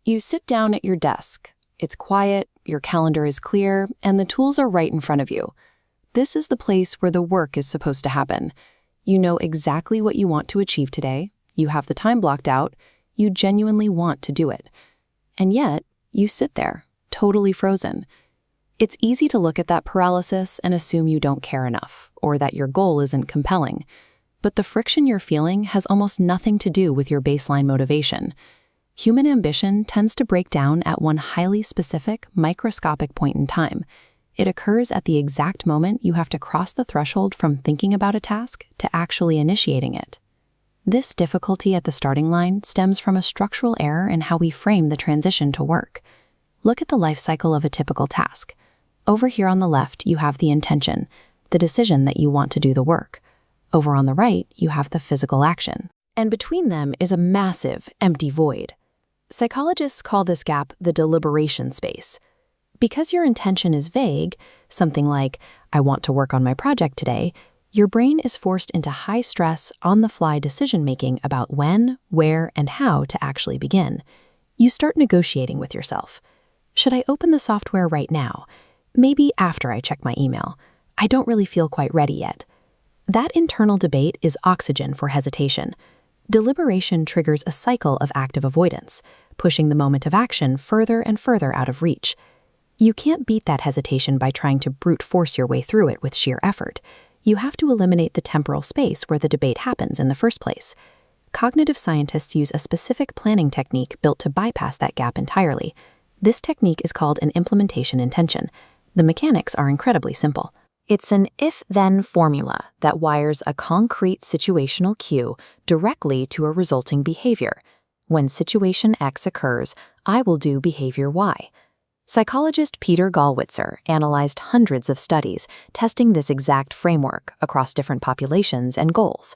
You sit down at your desk. It's quiet, your calendar is clear, and the tools are right in front of you. This is the place where the work is supposed to happen. You know exactly what you want to achieve today. You have the time blocked out. You genuinely want to do it. And yet, you sit there, totally frozen. It's easy to look at that paralysis and assume you don't care enough, or that your goal isn't compelling. But the friction you're feeling has almost nothing to do with your baseline motivation. Human ambition tends to break down at one highly specific, microscopic point in time. It occurs at the exact moment you have to cross the threshold from thinking about a task to actually initiating it. This difficulty at the starting line stems from a structural error in how we frame the transition to work. Look at the life cycle of a typical task. Over here on the left, you have the intention, the decision that you want to do the work. Over on the right, you have the physical action. And between them is a massive, empty void. Psychologists call this gap the deliberation space. Because your intention is vague, something like, I want to work on my project today, your brain is forced into high-stress, on-the-fly decision-making about when, where, and how to actually begin. You start negotiating with yourself. Should I open the software right now? Maybe after I check my email. I don't really feel quite ready yet. That internal debate is oxygen for hesitation. Deliberation triggers a cycle of active avoidance, pushing the moment of action further and further out of reach. You can't beat that hesitation by trying to brute force your way through it with sheer effort. You have to eliminate the temporal space where the debate happens in the first place. Cognitive scientists use a specific planning technique built to bypass that gap entirely. This technique is called an implementation intention. The mechanics are incredibly simple. It's an if-then formula that wires a concrete situational cue directly to a resulting behavior. When situation X occurs, I will do behavior Y. Psychologist Peter Gollwitzer analyzed hundreds of studies testing this exact framework across different populations and goals.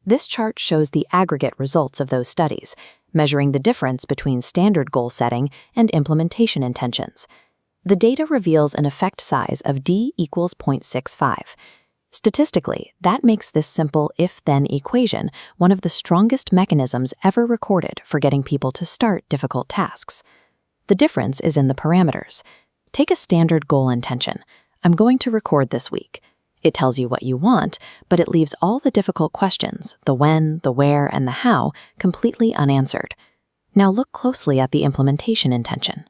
This chart shows the aggregate results of those studies, measuring the difference between standard goal setting and implementation intentions. The data reveals an effect size of D equals 0.65. Statistically, that makes this simple if-then equation one of the strongest mechanisms ever recorded for getting people to start difficult tasks. The difference is in the parameters. Take a standard goal intention. I'm going to record this week. It tells you what you want, but it leaves all the difficult questions, the when, the where, and the how, completely unanswered. Now look closely at the implementation intention.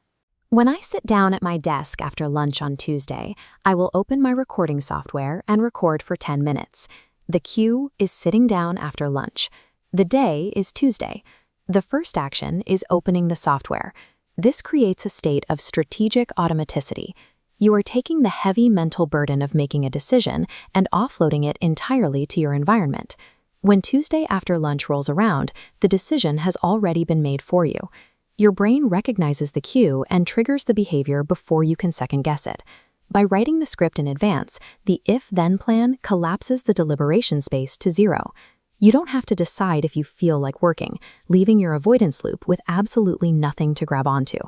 When I sit down at my desk after lunch on Tuesday, I will open my recording software and record for 10 minutes. The cue is sitting down after lunch. The day is Tuesday. The first action is opening the software. This creates a state of strategic automaticity. You are taking the heavy mental burden of making a decision and offloading it entirely to your environment. When Tuesday after lunch rolls around, the decision has already been made for you. Your brain recognizes the cue and triggers the behavior before you can second-guess it. By writing the script in advance, the if-then plan collapses the deliberation space to zero. You don't have to decide if you feel like working, leaving your avoidance loop with absolutely nothing to grab onto.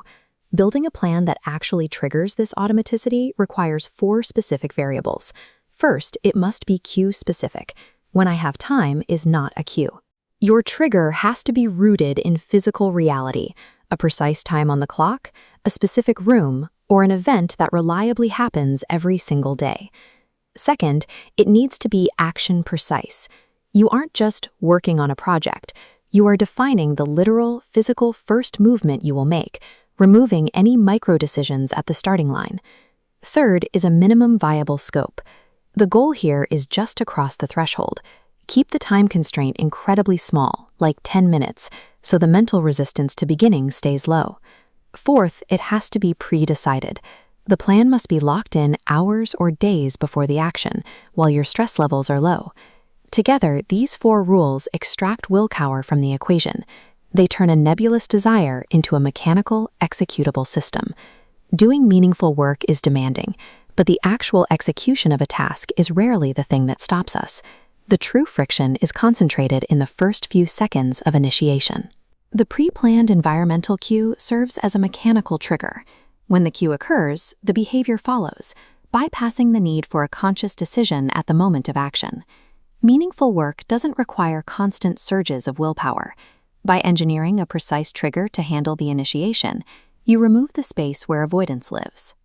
Building a plan that actually triggers this automaticity requires 4 specific variables. First, it must be cue-specific. When I have time is not a cue. Your trigger has to be rooted in physical reality, a precise time on the clock, a specific room, or an event that reliably happens every single day. Second, it needs to be action-precise. You aren't just working on a project. You are defining the literal, physical first movement you will make, removing any micro-decisions at the starting line. Third is a minimum viable scope. The goal here is just to cross the threshold. Keep the time constraint incredibly small, like 10 minutes, so the mental resistance to beginning stays low. Fourth, it has to be pre-decided. The plan must be locked in hours or days before the action, while your stress levels are low. Together, these 4 rules extract willpower from the equation. They turn a nebulous desire into a mechanical, executable system. Doing meaningful work is demanding, but the actual execution of a task is rarely the thing that stops us. The true friction is concentrated in the first few seconds of initiation. The pre-planned environmental cue serves as a mechanical trigger. When the cue occurs, the behavior follows, bypassing the need for a conscious decision at the moment of action. Meaningful work doesn't require constant surges of willpower. By engineering a precise trigger to handle the initiation, you remove the space where avoidance lives.